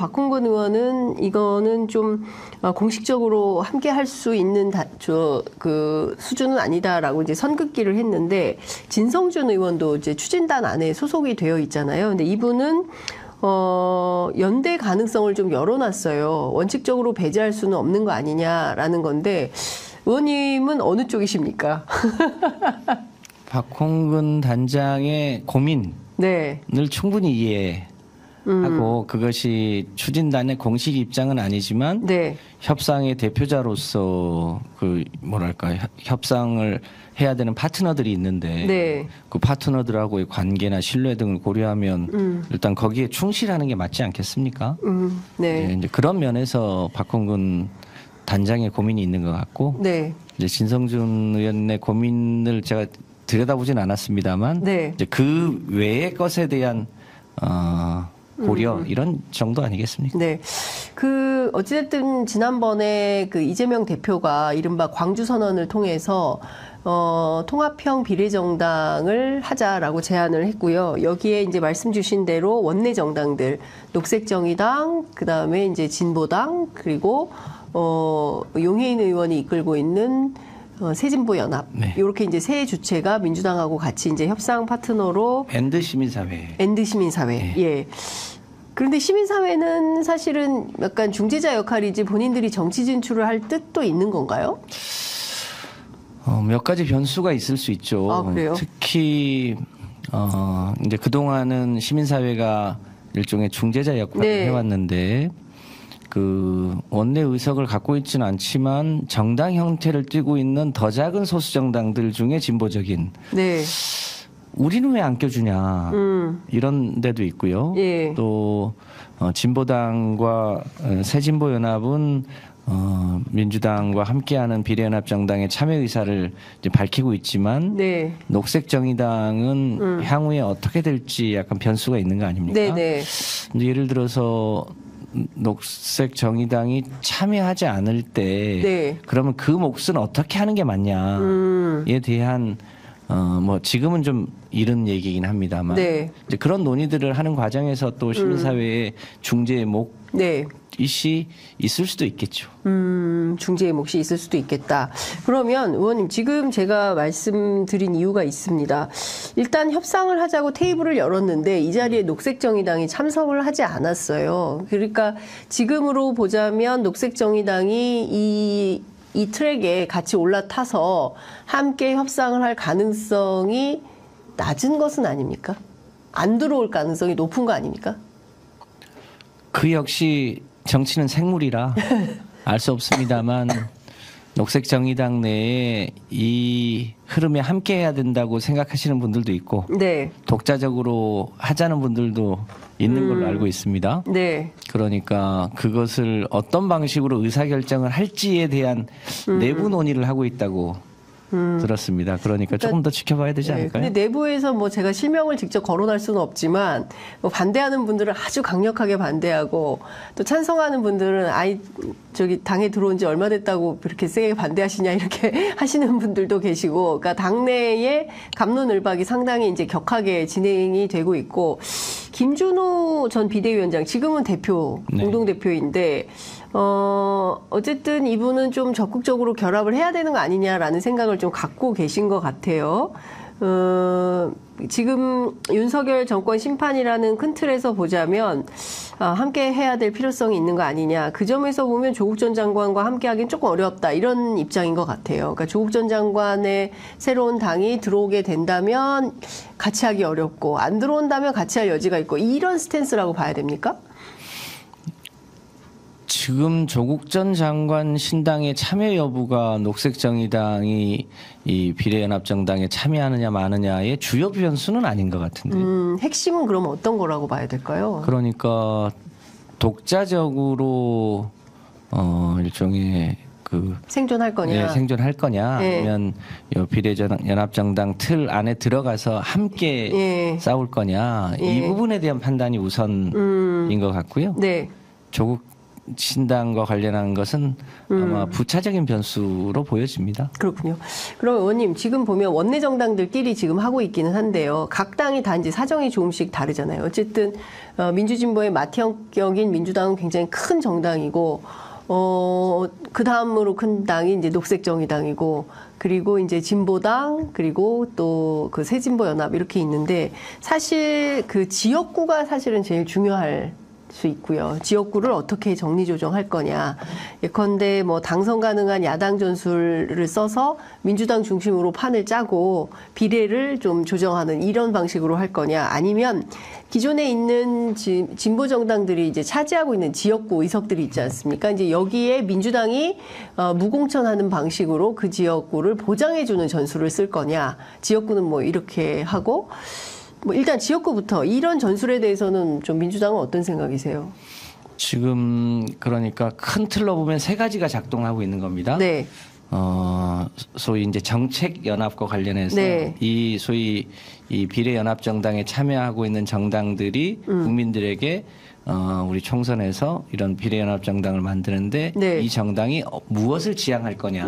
박홍근 의원은 이거는 좀 공식적으로 함께 할 수 있는 그 수준은 아니다라고 이제 선긋기를 했는데, 진성준 의원도 이제 추진단 안에 소속이 되어 있잖아요. 근데 이분은 연대 가능성을 좀 열어놨어요. 원칙적으로 배제할 수는 없는 거 아니냐라는 건데, 의원님은 어느 쪽이십니까? 박홍근 단장의 고민을 네. 충분히 이해하고 그것이 추진단의 공식 입장은 아니지만 네. 협상의 대표자로서 그 뭐랄까 협상을 해야 되는 파트너들이 있는데 네. 그 파트너들하고의 관계나 신뢰 등을 고려하면 일단 거기에 충실하는 게 맞지 않겠습니까? 네. 네, 이제 그런 면에서 박홍근 단장의 고민이 있는 것 같고 네. 이제 진성준 의원의 고민을 제가 들여다보진 않았습니다만 네. 이제 그 외의 것에 대한 고려 이런 정도 아니겠습니까? 네. 그 어찌됐든 지난번에 그 이재명 대표가 이른바 광주 선언을 통해서 통합형 비례정당을 하자라고 제안을 했고요. 여기에 이제 말씀 주신 대로 원내 정당들, 녹색정의당, 그다음에 이제 진보당, 그리고 용해인 의원이 이끌고 있는 새진보연합, 네. 이렇게 이제 세 주체가 민주당하고 같이 이제 협상 파트너로 엔드 시민사회. 엔드 시민사회. 네. 예. 그런데 시민사회는 사실은 약간 중재자 역할이지 본인들이 정치 진출을 할 뜻도 있는 건가요? 몇 가지 변수가 있을 수 있죠. 아, 그래요? 특히 이제 그동안은 시민사회가 일종의 중재자 역할을 네. 해왔는데 그 원내 의석을 갖고 있지는 않지만 정당 형태를 띠고 있는 더 작은 소수 정당들 중에 진보적인 네. 우리는 왜 안 껴주냐 이런 데도 있고요. 예. 또 진보당과 새진보연합은 민주당과 함께하는 비례연합 정당의 참여 의사를 이제 밝히고 있지만 네. 녹색정의당은 향후에 어떻게 될지 약간 변수가 있는 거 아닙니까? 네네. 예를 들어서 녹색정의당이 참여하지 않을 때 네. 그러면 그 몫은 어떻게 하는 게 맞냐에 대한 뭐 지금은 좀 이른 얘기긴 합니다만 네. 이제 그런 논의들을 하는 과정에서 또 시민사회의 중재의 목 네. 이시 있을 수도 있겠죠. 중재의 몫이 있을 수도 있겠다. 그러면 의원님, 지금 제가 말씀드린 이유가 있습니다. 일단 협상을 하자고 테이블을 열었는데 이 자리에 녹색정의당이 참석을 하지 않았어요. 그러니까 지금으로 보자면 녹색정의당이 이 트랙에 같이 올라타서 함께 협상을 할 가능성이 낮은 것은 아닙니까? 안 들어올 가능성이 높은 거 아닙니까? 그 역시 정치는 생물이라 알 수 없습니다만 녹색정의당 내에 이 흐름에 함께해야 된다고 생각하시는 분들도 있고 네. 독자적으로 하자는 분들도 있는 걸로 알고 있습니다. 네. 그러니까 그것을 어떤 방식으로 의사결정을 할지에 대한 내부 논의를 하고 있다고 들었습니다. 그러니까 조금 더 지켜봐야 되지 않을까요? 근데 내부에서 뭐 제가 실명을 직접 거론할 수는 없지만 뭐 반대하는 분들은 아주 강력하게 반대하고 또 찬성하는 분들은 저기 당에 들어온 지 얼마 됐다고 그렇게 세게 반대하시냐 이렇게 하시는 분들도 계시고, 그러니까 당내의 갑론을박이 상당히 이제 격하게 진행이 되고 있고, 김준호 전 비대위원장 지금은 대표, 네. 공동대표인데 어쨌든 이분은 좀 적극적으로 결합을 해야 되는 거 아니냐라는 생각을 좀 갖고 계신 것 같아요. 지금 윤석열 정권 심판이라는 큰 틀에서 보자면 함께 해야 될 필요성이 있는 거 아니냐. 그 점에서 보면 조국 전 장관과 함께 하긴 조금 어렵다. 이런 입장인 것 같아요. 그러니까 조국 전 장관의 새로운 당이 들어오게 된다면 같이 하기 어렵고, 안 들어온다면 같이 할 여지가 있고, 이런 스탠스라고 봐야 됩니까? 지금 조국 전 장관 신당의 참여 여부가 녹색정의당이 이 비례연합정당에 참여하느냐 마느냐의 주요 변수는 아닌 것 같은데. 핵심은 그러면 어떤 거라고 봐야 될까요? 그러니까 독자적으로 일종의 그 생존할 거냐? 네, 생존할 거냐, 네. 아니면 비례연합정당 틀 안에 들어가서 함께 예. 싸울 거냐, 예. 이 부분에 대한 판단이 우선인 것 같고요. 네. 조국 신당과 관련한 것은 아마 부차적인 변수로 보여집니다. 그렇군요. 그럼 의원님 지금 보면 원내 정당들끼리 지금 하고 있기는 한데요. 각 당이 다 이제 사정이 조금씩 다르잖아요. 어쨌든 민주진보의 맏형격인 민주당은 굉장히 큰 정당이고 그 다음으로 큰 당이 이제 녹색정의당이고 그리고 이제 진보당 그리고 또 그 새진보연합 이렇게 있는데 사실 그 지역구가 사실은 제일 중요할 수 있고요. 지역구를 어떻게 정리조정할 거냐. 예컨대 뭐 당선 가능한 야당 전술을 써서 민주당 중심으로 판을 짜고 비례를 좀 조정하는 이런 방식으로 할 거냐. 아니면 기존에 있는 진보 정당들이 이제 차지하고 있는 지역구 의석들이 있지 않습니까? 이제 여기에 민주당이 무공천하는 방식으로 그 지역구를 보장해주는 전술을 쓸 거냐. 지역구는 뭐 이렇게 하고 뭐 일단 지역구부터 이런 전술에 대해서는 좀 민주당은 어떤 생각이세요? 지금 그러니까 큰 틀로 보면 세 가지가 작동하고 있는 겁니다. 네. 소위 이제 정책 연합과 관련해서 네. 이 소위 이 비례 연합 정당에 참여하고 있는 정당들이 국민들에게 우리 총선에서 이런 비례 연합 정당을 만드는데 네. 이 정당이 무엇을 지향할 거냐.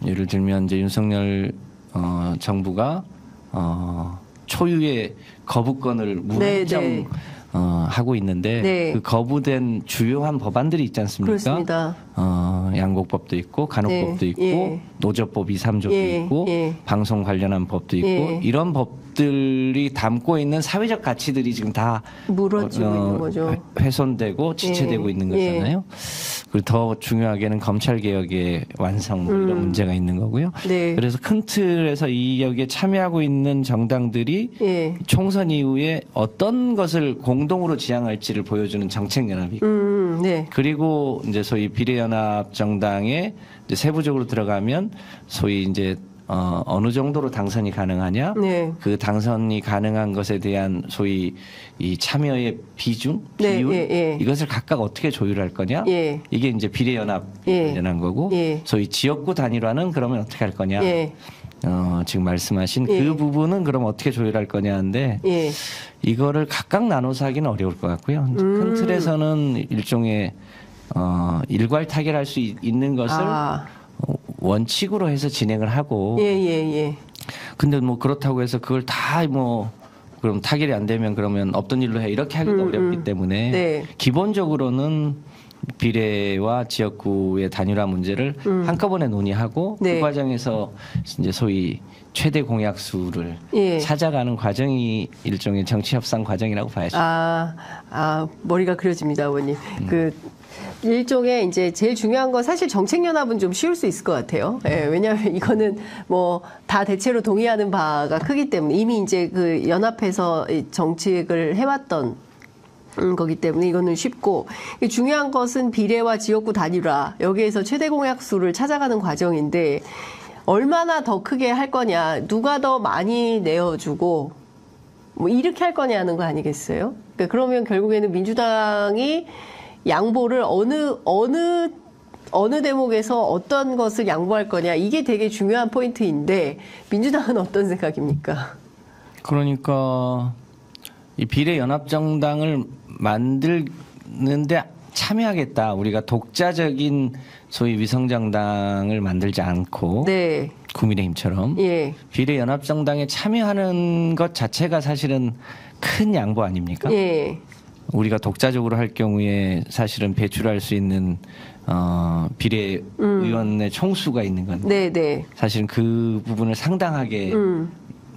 예를 들면 이제 윤석열 정부가 초유의 거부권을 무한정 네, 네. 하고 있는데 네. 그 거부된 주요한 법안들이 있지 않습니까? 그렇습니다. 양곡법도 있고 간호법도 네, 있고 예. 노조법 2, 3조도 예, 있고 예. 방송 관련한 법도 있고 예. 이런 법들이 담고 있는 사회적 가치들이 지금 다 무너지고 있는 거죠. 훼손되고 지체되고 예, 있는 거잖아요. 그리고 더 중요하게는 검찰 개혁의 완성 뭐 이런 문제가 있는 거고요. 네. 그래서 큰 틀에서 이 여기에 참여하고 있는 정당들이 예. 총선 이후에 어떤 것을 공동으로 지향할지를 보여주는 정책 연합이고 네. 그리고 이제 소위 비례연합 정당에 이제 세부적으로 들어가면 소위 이제 어느 정도로 당선이 가능하냐, 네. 그 당선이 가능한 것에 대한 소위 이 참여의 비중, 네, 비율 예, 예. 이것을 각각 어떻게 조율할 거냐, 예. 이게 이제 비례연합 예. 관련한 거고, 예. 소위 지역구 단일화는 그러면 어떻게 할 거냐, 예. 지금 말씀하신 예. 그 부분은 그럼 어떻게 조율할 거냐인데. 예. 이거를 각각 나눠서 하기는 어려울 것 같고요. 큰 틀에서는 일종의 일괄 타결할 수 있는 것을 원칙으로 해서 진행을 하고. 예, 예, 예. 근데 뭐 그렇다고 해서 그걸 다 뭐 그럼 타결이 안 되면 그러면 없던 일로 해 이렇게 하기도 어렵기 때문에 네. 기본적으로는 비례와 지역구의 단일화 문제를 한꺼번에 논의하고 네. 그 과정에서 이제 소위 최대 공약수를 예. 찾아가는 과정이 일종의 정치 협상 과정이라고 봐야죠. 머리가 그려집니다, 어머니. 그 일종의 이제 제일 중요한 건 사실 정책연합은 좀 쉬울 수 있을 것 같아요. 예, 왜냐하면 이거는 뭐 다 대체로 동의하는 바가 크기 때문에 이미 이제 그 연합해서 이 정책을 해왔던 거기 때문에 이거는 쉽고 중요한 것은 비례와 지역구 단일화 여기에서 최대 공약수를 찾아가는 과정인데 얼마나 더 크게 할 거냐 누가 더 많이 내어주고 뭐 이렇게 할 거냐는 거 아니겠어요? 그러니까 그러면 결국에는 민주당이 양보를 어느 대목에서 어떤 것을 양보할 거냐 이게 되게 중요한 포인트인데 민주당은 어떤 생각입니까? 그러니까 이 비례연합정당을 만드는데 참여하겠다. 우리가 독자적인 소위 위성정당을 만들지 않고 네. 국민의힘처럼 예. 비례연합정당에 참여하는 것 자체가 사실은 큰 양보 아닙니까? 예. 우리가 독자적으로 할 경우에 사실은 배출할 수 있는 비례 의원의 총수가 있는 건데 네, 네. 사실은 그 부분을 상당하게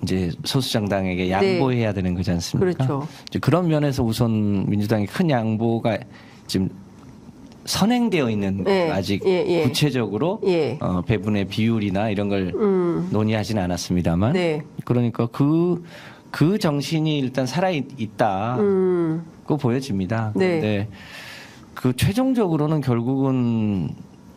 이제 소수 정당에게 양보해야 되는 거지 않습니까? 그렇죠. 이제 그런 면에서 우선 민주당이 큰 양보가 지금 선행되어 있는 네. 아직 예. 구체적으로 예. 배분의 비율이나 이런 걸 논의하지는 않았습니다만 네. 그러니까 그 정신이 일단 살아 있다고 보여집니다. 네. 그런데 그 최종적으로는 결국은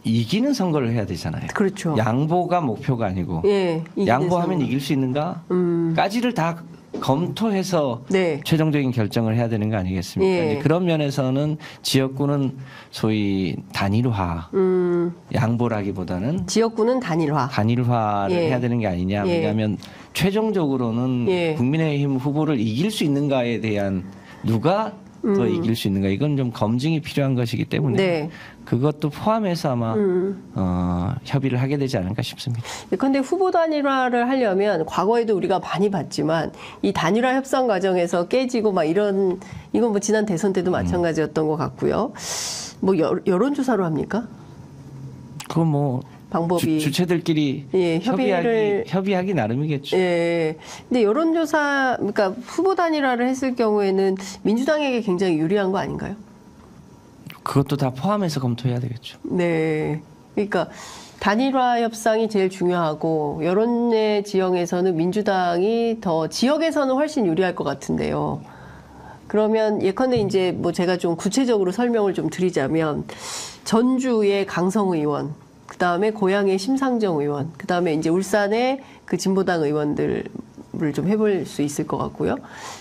이기는 선거를 해야 되잖아요. 그렇죠. 양보가 목표가 아니고 예. 양보하면 선거. 이길 수 있는가까지를 다 검토해서 네. 최종적인 결정을 해야 되는 거 아니겠습니까? 예. 이제 그런 면에서는 지역구는 소위 단일화, 양보라기보다는 지역구는 단일화를 를 예. 해야 되는 게 아니냐. 예. 왜냐하면 최종적으로는 예. 국민의힘 후보를 이길 수 있는가에 대한 누가 더 이길 수 있는가 이건 좀 검증이 필요한 것이기 때문에 네. 그것도 포함해서 아마 협의를 하게 되지 않을까 싶습니다. 그런데 후보 단일화를 하려면 과거에도 우리가 많이 봤지만 이 단일화 협상 과정에서 깨지고 막 이건 뭐 지난 대선 때도 마찬가지였던 것 같고요. 뭐 여론조사로 합니까? 그건 뭐 방법이 주체들끼리 예, 협의하기 나름이겠죠. 예. 근데 여론조사 그러니까 후보 단일화를 했을 경우에는 민주당에게 굉장히 유리한 거 아닌가요? 그것도 다 포함해서 검토해야 되겠죠. 네. 그러니까 단일화 협상이 제일 중요하고 여론의 지형에서는 민주당이 더 지역에서는 훨씬 유리할 것 같은데요. 그러면 예컨대 이제 뭐 제가 좀 구체적으로 설명을 좀 드리자면 전주의 강성 의원, 그 다음에 고향의 심상정 의원, 그 다음에 이제 울산의 그 진보당 의원들을 좀 해볼 수 있을 것 같고요.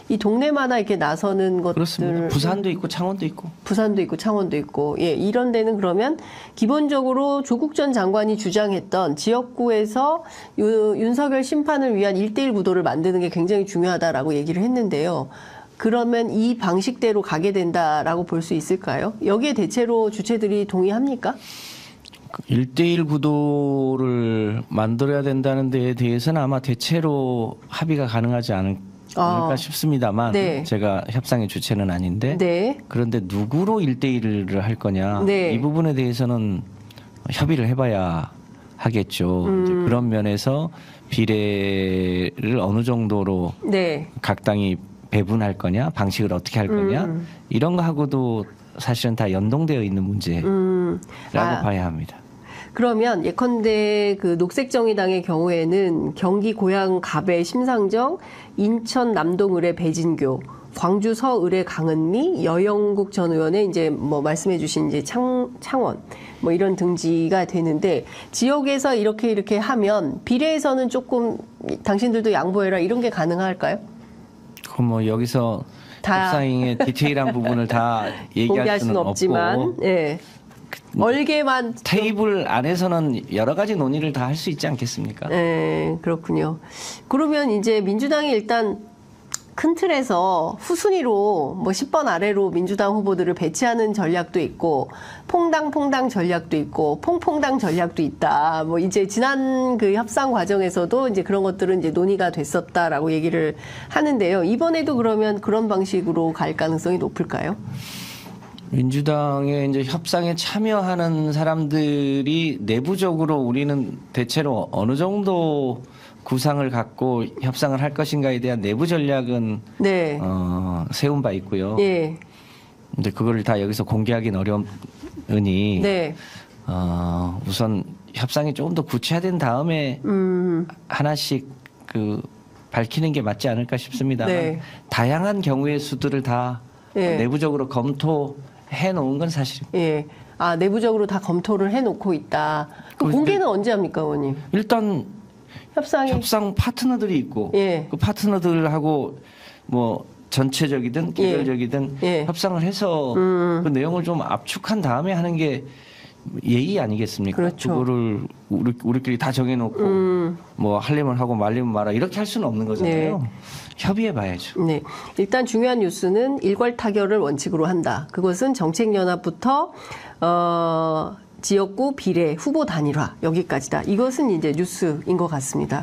이 동네마다 이렇게 나서는 것들. 그렇습니다. 부산도 있고 창원도 있고. 부산도 있고 창원도 있고. 예, 이런 데는 그러면 기본적으로 조국 전 장관이 주장했던 지역구에서 윤석열 심판을 위한 1대1 구도를 만드는 게 굉장히 중요하다라고 얘기를 했는데요. 그러면 이 방식대로 가게 된다라고 볼 수 있을까요? 여기에 대체로 주체들이 동의합니까? 1대1 구도를 만들어야 된다는 데에 대해서는 아마 대체로 합의가 가능하지 않을까 싶습니다만 네. 제가 협상의 주체는 아닌데 네. 그런데 누구로 1대1을 할 거냐 네. 이 부분에 대해서는 협의를 해봐야 하겠죠. 이제 그런 면에서 비례를 어느 정도로 네. 각 당이 배분할 거냐 방식을 어떻게 할 거냐 이런 거하고도 사실은 다 연동되어 있는 문제라고 봐야 합니다. 그러면 예컨대 그 녹색정의당의 경우에는 경기 고양 갑의 심상정, 인천 남동을의 배진교, 광주 서을의 강은미, 여영국 전 의원의 이제 뭐 말씀해주신 이제 창원 뭐 이런 등지가 되는데 지역에서 이렇게 하면 비례에서는 조금 당신들도 양보해라 이런 게 가능할까요? 그럼 뭐 여기서 협상의 디테일한 부분을 다 얘기할 수는 없지만, 없고 예. 얼개만 테이블 안에서는 여러 가지 논의를 다 할 수 있지 않겠습니까? 네, 그렇군요. 그러면 이제 민주당이 일단 큰 틀에서 후순위로 뭐 10번 아래로 민주당 후보들을 배치하는 전략도 있고 퐁당 전략도 있고 퐁퐁당 전략도 있다. 뭐 이제 지난 그 협상 과정에서도 이제 그런 것들은 이제 논의가 됐었다라고 얘기를 하는데요. 이번에도 그러면 그런 방식으로 갈 가능성이 높을까요? 민주당의 이제 협상에 참여하는 사람들이 내부적으로 우리는 대체로 어느 정도 구상을 갖고 협상을 할 것인가에 대한 내부 전략은 네. 세운 바 있고요. 예. 근데 그거를 다 여기서 공개하기는 어려우니 네. 우선 협상이 조금 더 구체화된 다음에 하나씩 그 밝히는 게 맞지 않을까 싶습니다만 네. 다양한 경우의 수들을 다 예. 내부적으로 검토해 놓은 건 사실입니다. 예. 아, 내부적으로 다 검토를 해 놓고 있다. 그 공개는 언제 합니까, 의원님? 일단 협상 파트너들이 있고 예. 그 파트너들하고 뭐 전체적이든 개별적이든 예. 협상을 해서 그 내용을 좀 압축한 다음에 하는 게 예의 아니겠습니까? 그렇죠. 그거를 우리끼리 다 정해놓고 뭐 하려면 하고 말리면 말아 이렇게 할 수는 없는 거잖아요. 네. 협의해봐야죠. 네. 일단 중요한 뉴스는 일괄 타결을 원칙으로 한다. 그것은 정책연합부터 지역구 비례 후보 단일화 여기까지다. 이것은 이제 뉴스인 것 같습니다.